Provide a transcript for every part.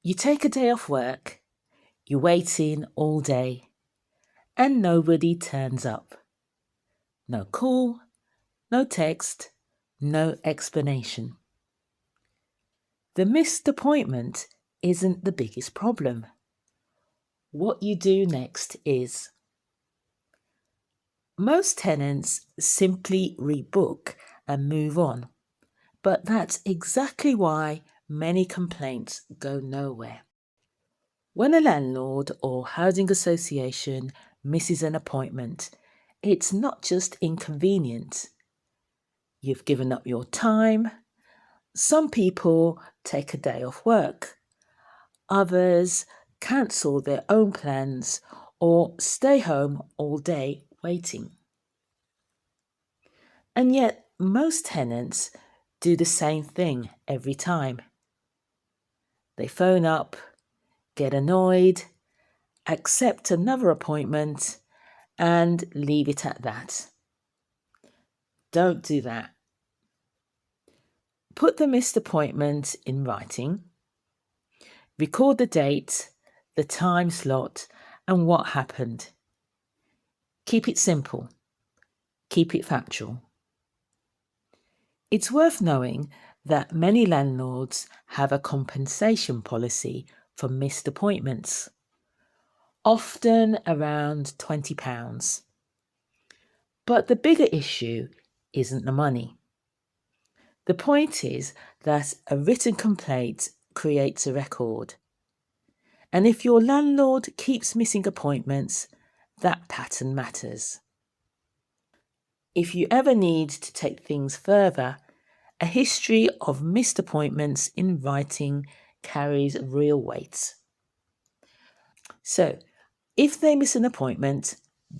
You take a day off work, you're waiting all day, and nobody turns up. No call, no text, no explanation. The missed appointment isn't the biggest problem. What you do next is most tenants simply rebook and move on, but that's exactly why many complaints go nowhere. When a landlord or housing association misses an appointment, it's not just inconvenient. You've given up your time. Some people take a day off work. Others cancel their own plans or stay home all day waiting. And yet, most tenants do the same thing every time. They phone up, get annoyed, accept another appointment, and leave it at that. Don't do that. Put the missed appointment in writing. Record the date, the time slot, and what happened. Keep it simple. Keep it factual. It's worth knowing that many landlords have a compensation policy for missed appointments, often around £20. But the bigger issue isn't the money. The point is that a written complaint creates a record. And if your landlord keeps missing appointments, that pattern matters. If you ever need to take things further, a history of missed appointments in writing carries real weight. So, if they miss an appointment,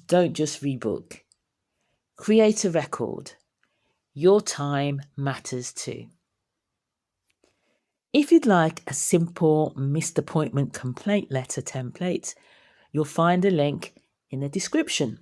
don't just rebook. Create a record. Your time matters too. If you'd like a simple missed appointment complaint letter template, you'll find a link in the description.